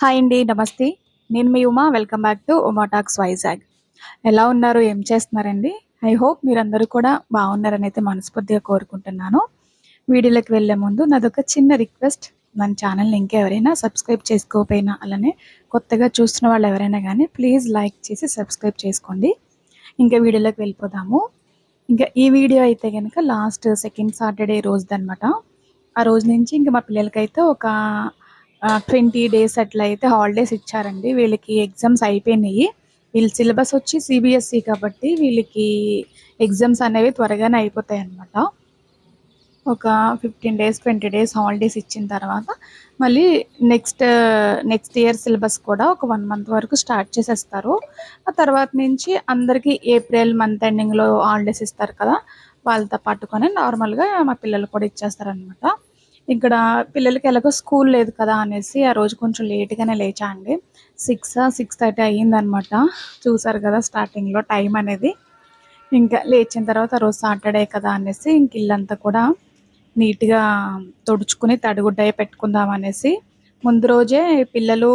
Hi అండి. నమస్తే. నేను మీ Uma. Welcome back to Uma talks Vizag. ఎలా ఉన్నారు? ఏం చేస్తున్నారండి? ఐ హోప్ మీరందరూ కూడా బాగున్నారనైతే మనస్ఫూర్తిగా కోరుకుంటున్నాను. వీడియోలోకి వెళ్ళే ముందు నాదొక చిన్న రిక్వెస్ట్. మన ఛానల్‌ని ఇంకెవరైనా సబ్స్క్రైబ్ చేసుకోకపోయినా, అలానే కొత్తగా చూస్తున్న వాళ్ళు ఎవరైనా గానీ ప్లీజ్ లైక్ చేసి సబ్స్క్రైబ్ చేసుకోండి. ఇంకా వీడియోలోకి వెళ్ళిపోదాము. ఇంకా ఈ వీడియో అయితే గనక లాస్ట్ సెకండ్ సాటర్డే రోజుదనమాట. ఆ రోజు నుంచి ఇంక మా పిల్లలకైతే ఒక 20 డేస్ అట్లా అయితే హాలిడేస్ ఇచ్చారండి. వీళ్ళకి ఎగ్జామ్స్ అయిపోయినాయి. వీళ్ళ సిలబస్ వచ్చి సీబీఎస్ఈ కాబట్టి వీళ్ళకి ఎగ్జామ్స్ అనేవి త్వరగానే అయిపోతాయన్నమాట. ఒక 15 డేస్, 20 డేస్ హాలిడేస్ ఇచ్చిన తర్వాత మళ్ళీ నెక్స్ట్ ఇయర్ సిలబస్ కూడా ఒక 1 మంత్ వరకు స్టార్ట్ చేసేస్తారు. ఆ తర్వాత నుంచి అందరికీ ఏప్రిల్ మంత్ ఎండింగ్‌లో హాలిడేస్ ఇస్తారు కదా! వాళ్ళతో పట్టుకొని నార్మల్‌గా మా పిల్లలు కూడా ఇచ్చేస్తారనమాట. ఇక్కడ పిల్లలకి ఎలాగో స్కూల్ లేదు కదా అనేసి ఆ రోజు కొంచెం లేట్‌గానే లేచా అండి. 6:30 అయ్యిందనమాట. చూసారు కదా స్టార్టింగ్‌లో టైం అనేది. ఇంకా లేచిన తర్వాత ఆ రోజు సాటర్డే కదా అనేసి ఇంక ఇల్లంతా కూడా నీట్‌గా తుడుచుకుని తడిగుడ్డయి పెట్టుకుందాం అనేసి ముందు రోజే పిల్లలు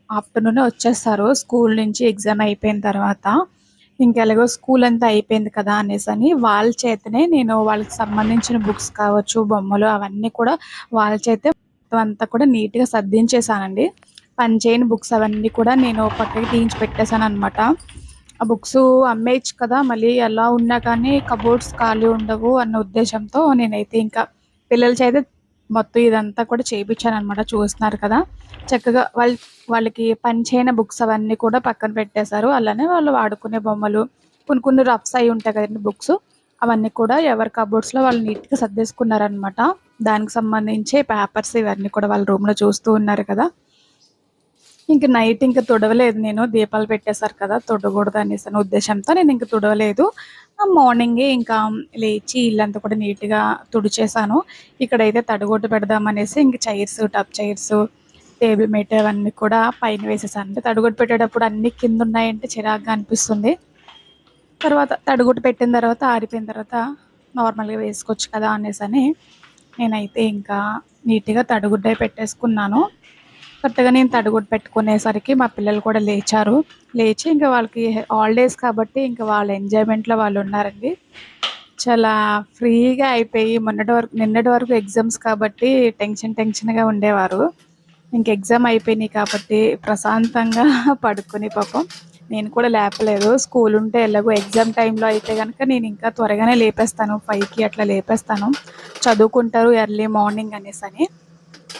ఆఫ్టర్‌నూనే వచ్చేస్తారు స్కూల్ నుంచి ఎగ్జామ్ అయిపోయిన తర్వాత. ఇంకెలాగో స్కూల్ అంతా అయిపోయింది కదా అనేసని వాళ్ళ చేతనే నేను వాళ్ళకి సంబంధించిన బుక్స్ కావచ్చు, బొమ్మలు అవన్నీ కూడా వాళ్ళ చేతే మొత్తం అంతా కూడా నీట్‌గా సర్దించేసానండి. పని చేయని బుక్స్ అవన్నీ కూడా నేను పక్కకి తీయించి పెట్టేసాననమాట. ఆ బుక్సు అమ్మేయచ్చు కదా! మళ్ళీ ఎలా ఉన్నా కానీ కబోర్డ్స్ ఖాళీ ఉండవు అన్న ఉద్దేశంతో నేనైతే ఇంకా పిల్లల చేత మొత్తం ఇదంతా కూడా చేపిచ్చాననమాట. చూస్తున్నారు కదా! చక్కగా వాళ్ళకి పని చేయని బుక్స్ అవన్నీ కూడా పక్కన పెట్టేశారు. అలానే వాళ్ళు వాడుకునే బొమ్మలు, కొన్ని కొన్ని రఫ్స్ అయి ఉంటాయి కదండీ బుక్స్. అవన్నీ కూడా ఎవరి కబోర్డ్స్‌లో వాళ్ళు నీట్‌గా సర్దేసుకున్నారనమాట. దానికి సంబంధించి పేపర్స్ ఇవన్నీ కూడా వాళ్ళ రూమ్‌లో చూస్తూ ఉన్నారు కదా! ఇంక నైట్ ఇంక తుడవలేదు నేను. దీపాలు పెట్టేశారు కదా! తుడవకూడదనేసని ఉద్దేశంతో నేనింక తుడవలేదు. మార్నింగే ఇంకా లేచి ఇల్లంతా కూడా నీట్‌గా తుడిచేశాను. ఇక్కడైతే తడిగుడ్డ పెడదామనేసి ఇంక chairs, tub chairs, table mat అవన్నీ కూడా పైన వేసేసాను. అంటే తడిగుడ్డ పెట్టేటప్పుడు అన్నీ కిందున్నాయంటే చిరాకుగా అనిపిస్తుంది. తర్వాత తడిగుడ్డ పెట్టిన తర్వాత ఆరిపోయిన తర్వాత నార్మల్‌గా వేసుకోవచ్చు కదా అనేసని నేనైతే ఇంకా నీట్‌గా తడిగుడ్డే పెట్టేసుకున్నాను. కరెక్ట్‌గా నేను తడిగుడ్డ పెట్టుకునేసరికి మా పిల్లలు కూడా లేచారు. లేచి ఇంక వాళ్ళకి హాలిడేస్ కాబట్టి ఇంక వాళ్ళ ఎంజాయ్‌మెంట్‌లో వాళ్ళున్నారండి. చాలా ఫ్రీగా అయిపోయి నిన్నటి వరకు ఎగ్జామ్స్ కాబట్టి టెన్షన్‌గా ఉండేవారు. ఇంక ఎగ్జామ్ అయిపోయినాయి కాబట్టి ప్రశాంతంగా పడుకొని పాపం నేను కూడా లేపలేదు. స్కూల్ ఉంటే ఎలాగో ఎగ్జామ్ టైమ్‌లో అయితే గనక నేను ఇంకా త్వరగానే లేపేస్తాను. 5కి అట్లా లేపేస్తాను. చదువుకుంటారు ఎర్లీ మార్నింగ్ అనేసని.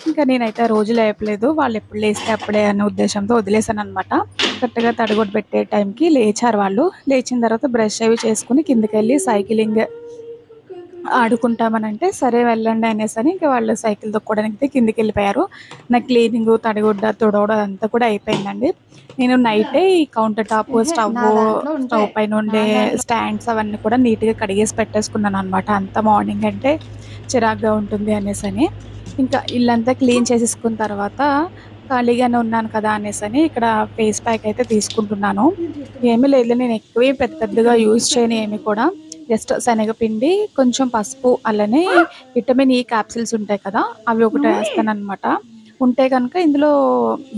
ఇంకా నేనైతే ఆ రోజు లేపలేదు. వాళ్ళెప్పుడు లేస్తే అప్పుడే అన్న ఉద్దేశంతో వదిలేసాననమాట. కరెక్ట్‌గా తడిగుడ్డ పెట్టే టైంకి లేచారు వాళ్ళు. లేచిన తర్వాత బ్రష్ అవి చేసుకొని కిందకెళ్ళి సైక్లింగ్ ఆడుకుంటామనంటే, సరే వెళ్ళండి అనేసని ఇంక వాళ్ళు సైకిల్ తొక్కడానికైతే కిందకెళ్ళిపోయారు. నా క్లీనింగు, తడిగుడ్డ తుడవడం అదంతా కూడా అయిపోయిందండి. నేను నైటే ఈ కౌంటర్ టాప్, నా దాంట్లో స్టవ్ ఉంటాయి. పైన నా ఉండే దాంట్లో స్టాండ్స్ అవన్నీ కూడా నీట్‌గా కడిగేసి పెట్టేసుకున్నాననమాట. అంత మార్నింగ్ అంటే చిరాకుగా ఉంటుంది అనేసని. ఇంకా ఇల్లంతా క్లీన్ చేసేసుకున్న తర్వాత ఖాళీగానే ఉన్నాను కదా అనేసని ఇక్కడ ఫేస్ ప్యాక్ అయితే తీసుకుంటున్నాను. ఏమీ లేదులే నేను ఎక్కువేం పెద్ద పెద్దగా యూజ్ చేయను ఏమి కూడా. జస్ట్ శనగపిండి, కొంచెం పసుపు, అలానే విటమిన్ ఈ క్యాప్సూల్స్ ఉంటాయి కదా! అవి ఒకటి మమ్మీ వేస్తాననమాట. ఉంటే గనుక ఇందులో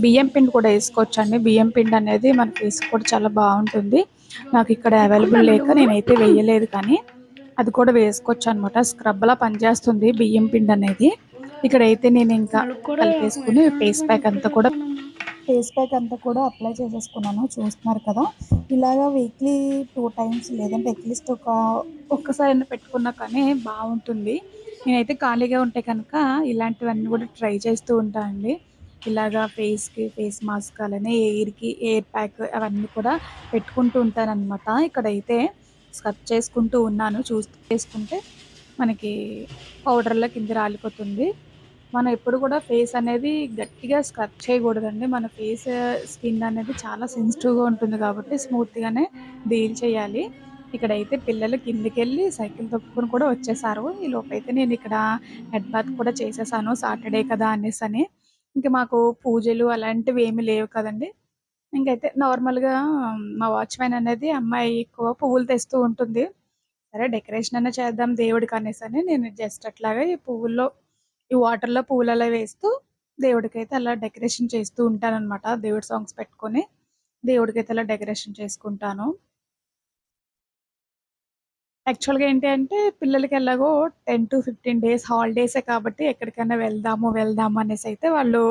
బియ్యం పిండి కూడా ఏసుకోవచ్చండి. బియ్యం పిండి అనేది మన ఫేస్‌కి కూడా చాలా బావుంటుంది. నాకిక్కడ అవైలబుల్ పెట్టుకుంటాను లేక నువ్వు నేనైతే వేయలేదు కానీ, అది కూడా వేసుకోవచ్చనమాట. స్క్రబ్‌లా పనిచేస్తుంది బియ్యం పిండనేది. ఇక్కడైతే నేనింకా మనకు కూడా కలిపేసుకొని పెడతాను ఫేస్ కానీ ప్యాక్ ఎప్పుడు అంతా కూడా పెడతానమ్మా. ఫేస్ ప్యాక్ అంతా కూడా అప్లై చేసేసుకున్నాను. చూస్తున్నారు కదా! ఇలాగా వీక్లీ 2 టైమ్స్ లేదంటే అట్‌లీస్ట్ ఒక్కసారైనా పెట్టుకున్నా కానీ బావుంటుంది. నేనైతే ఖాళీగా ఉంటే కనుక ఇలాంటివన్నీ కూడా ట్రై చేస్తూ ఉంటా అండి. ఇలాగా ఫేస్‌కి ఫేస్ మాస్క్ అలానే ఎయిర్‌కి ఎయిర్ ప్యాక్ అవన్నీ కూడా పెట్టుకుంటూ ఉంటాననమాట. ఇక్కడైతే స్క్రబ్ చేసుకుంటూ ఉన్నాను. చూస్తూ చేసుకుంటే మనకి పౌడర్‌లా కింద రాలిపోతుంది. మనం ఎప్పుడు కూడా ఫేస్ అనేది గట్టిగా స్క్రబ్ చేయకూడదండి. మన స్కిన్ అనేది చాలా సెన్సిటివ్‌గా ఉంటుంది కాబట్టి స్మూత్‌గానే డీల్ చేయాలి. ఇక్కడైతే పిల్లలు కిందకెళ్ళి సైకిల్ తొక్కుకొని కూడా వచ్చేసారు. ఈలోపైతే నేనిక్కడ హెడ్ బాత్ కూడా చేసేసాను. సాటర్‌డే కదా అనేసని. ఇంక మాకు పూజలు అలాంటివి ఏమి లేవు కదండీ! ఇంకైతే నార్మల్‌గా మా వాచ్‌మెన్ అనేది అమ్మాయి ఎక్కువ పువ్వులు తెస్తూ ఉంటుంది. సరే డెకరేషన్ అన్నా చేద్దాం దేవుడికనేసని నేను జస్ట్ అట్లాగా ఈ వాటర్‌లో పువ్వులలా వేస్తూ దేవుడికైతే అలా డెకరేషన్ చేస్తూ ఉంటానన్నమాట. దేవుడి సాంగ్స్ పెట్టుకొని దేవుడికైతే అలా డెకరేషన్ చేసుకుంటాను. యాక్చువల్‌గా ఏంటి అంటే పిల్లలకి ఎలాగో 10-15 డేస్ హాలిడేసే కాబట్టి ఎక్కడికైనా వెళ్దాము అనేసైతే వాళ్ళు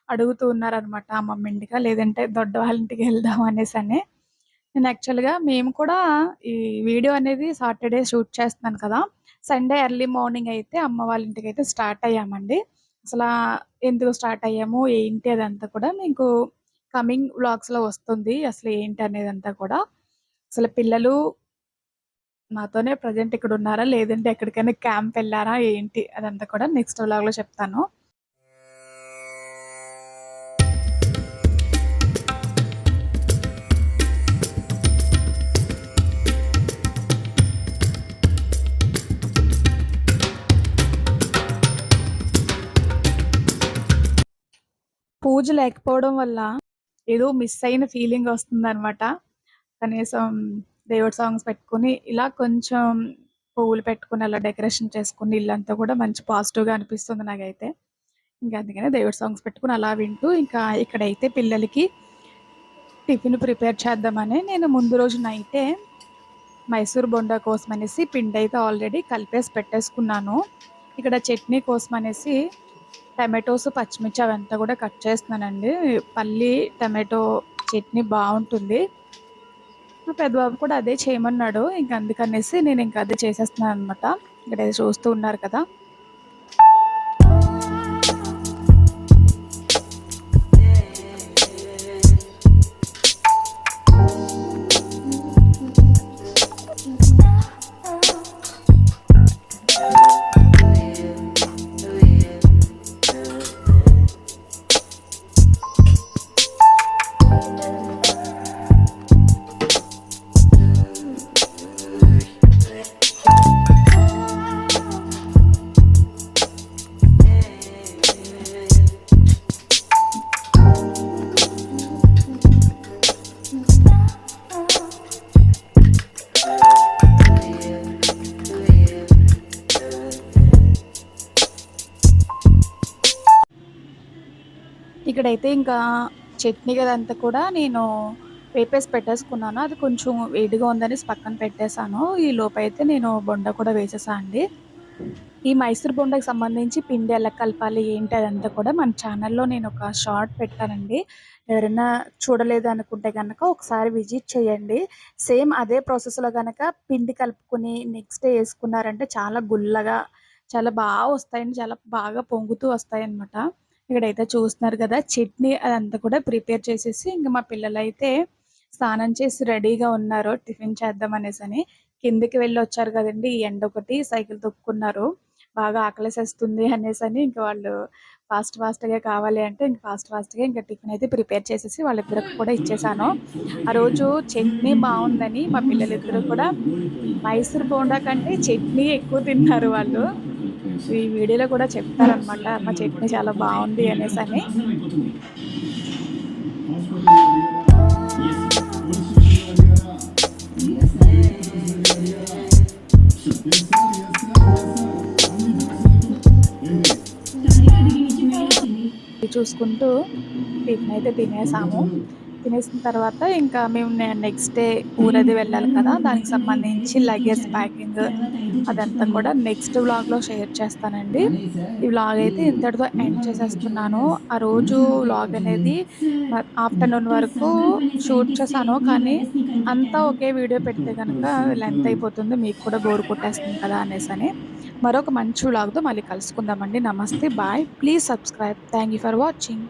అడుగుతూ ఉన్నారనమాట. అమ్మమ్మ ఇంటికా లేదంటే దొడ్డవాళ్ళ ఇంటికి వెళ్దాం అనేసని. నేను యాక్చువల్‌గా మేము కూడా ఈ వీడియో అనేది సాటర్‌డే షూట్ చేస్తున్నాను కదా! సండే ఎర్లీ మార్నింగ్ అయితే అమ్మ వాళ్ళ ఇంటికైతే స్టార్ట్ అయ్యామండి. అసలా ఎందుకు స్టార్ట్ అయ్యాము, ఏంటి అదంతా కూడా మీకు కమింగ్ వ్లాగ్స్‌లో వస్తుంది. అసలు ఏంటి అనేదంతా కూడా. అసలు పిల్లలు నాతోనే ప్రెజెంట్ ఇక్కడున్నారా? లేదంటే ఎక్కడికైనా క్యాంప్ ఎళ్లారా? ఏంటి? అదంతా కూడా నెక్స్ట్ వ్లాగ్‌లో చెప్తాను. పూజ లేకపోవడం వల్ల ఏదో మిస్ అయిన ఫీలింగ్ వస్తుందనమాట. కనీసం దేవుడి సాంగ్స్ పెట్టుకొని, ఇలా కొంచెం పువ్వులు పెట్టుకొని, అలా డెకరేషన్ చేసుకొని ఇల్లంతా కూడా మంచి పాజిటివ్‌గా అనిపిస్తుంది నాకైతే. ఇంక అందుకనే దేవుడి సాంగ్స్ పెట్టుకొని అలా వింటూ, ఇంకా ఇక్కడైతే పిల్లలకి టిఫిన్ ప్రిపేర్ చేద్దామని నేను ముందు రోజు నైటే మైసూర్ బోండా కోసమనేసి పిండైతే ఆల్రెడీ కలిపేసి పెట్టేసుకున్నాను. ఇక్కడ చట్నీ కోసమనేసి టమాటోస్, పచ్చిమిర్చి అవంతా కూడా కట్ చేస్తున్నానండి. పల్లి టమాటో చట్నీ బావుంటుంది. మా పెద్ద బాబు కూడా అదే చేయమన్నాడు. ఇంక అందుకనేసి నేను ఇంక అదే చేసేస్తున్నాననమాట. ఇక్కడ చూస్తూ ఉన్నారు కదా! ఇక్కడైతే ఇంకా చట్నీ గదంతా కూడా నేను వేపేసి పెట్టేసుకున్నాను. అది కొంచెం వేడిగా ఉందనేసి పక్కన పెట్టేశాను. ఈ లోపైతే నేను బొండ కూడా వేసేసా అండి. ఈ మైసూర్ బొండకి సంబంధించి పిండి ఎలా కలపాలి ఏంటి అదంతా కూడా మన ఛానల్‌లో నేను ఒక షార్ట్ పెట్టానండి. ఎవరైనా చూడలేదు అనుకుంటే గనక ఒకసారి విజిట్ చేయండి. సేమ్ అదే ప్రాసెస్‌లో గనక పిండి కలుపుకొని నెక్స్ట్ డే యేసుకున్నారంటే చాలా గుల్లగా చాలా వస్తాయండి. చాలా బాగా పొంగుతూ వస్తాయన్నమాట. ఇక్కడైతే చూస్తున్నారు కదా! చట్నీ అదంతా కూడా ప్రిపేర్ చేసేసి ఇంక మా పిల్లలైతే స్నానం చేసి రెడీగా ఉన్నారు టిఫిన్ చేద్దామనేసని. కిందకి వెళ్ళొచ్చారు కదండీ! ఈ ఎండొకటి సైకిల్ తొక్కుకున్నారు. బాగా ఆకలేసేస్తుంది అనేసని ఇంక వాళ్ళు ఫాస్ట్‌గా కావాలి అంటే ఇంక ఫాస్ట్‌గా ఇంక టిఫిన్ అయితే ప్రిపేర్ చేసేసి వాళ్ళిద్దరికి కూడా ఇచ్చేసాను. ఆ రోజు చట్నీ బావుందని మా పిల్లలిద్దరూ కూడా మైసూర్ బోండా కంటే చట్నీ ఎక్కువ తిన్నారు వాళ్ళు. ఈ వీడియోలో కూడా చెప్తారనమాట. అమ్మ చట్నీ చాలా బావుంది అనేసని. చూసుకుంటూ టిఫిన్ అయితే తినేసాము. తినేసిన తర్వాత ఇంకా మేము నెక్స్ట్ డే ఊరది వెళ్ళాలి కదా! దానికి సంబంధించి లగేజ్ ప్యాకింగ్ అదంతా కూడా నెక్స్ట్ వ్లాగ్‌లో షేర్ చేస్తానండి. ఈ వ్లాగ్ అయితే ఇంతటితో ఎండ్ చేసేస్తున్నాను. ఆ రోజు వ్లాగ్ అనేది ఆఫ్టర్‌నూన్ వరకు షూట్ చేశాను. కానీ అంతా ఒకే వీడియో పెడితే గనక లెంత్ అయిపోతుంది. మీకు కూడా బోర్ కొట్టేస్తుంది కదా అనేసని. మరొక మంచి వ్లాగ్‌తో మళ్ళీ కలుసుకుందామండి. నమస్తే. Bye. Please subscribe. Thank you for watching.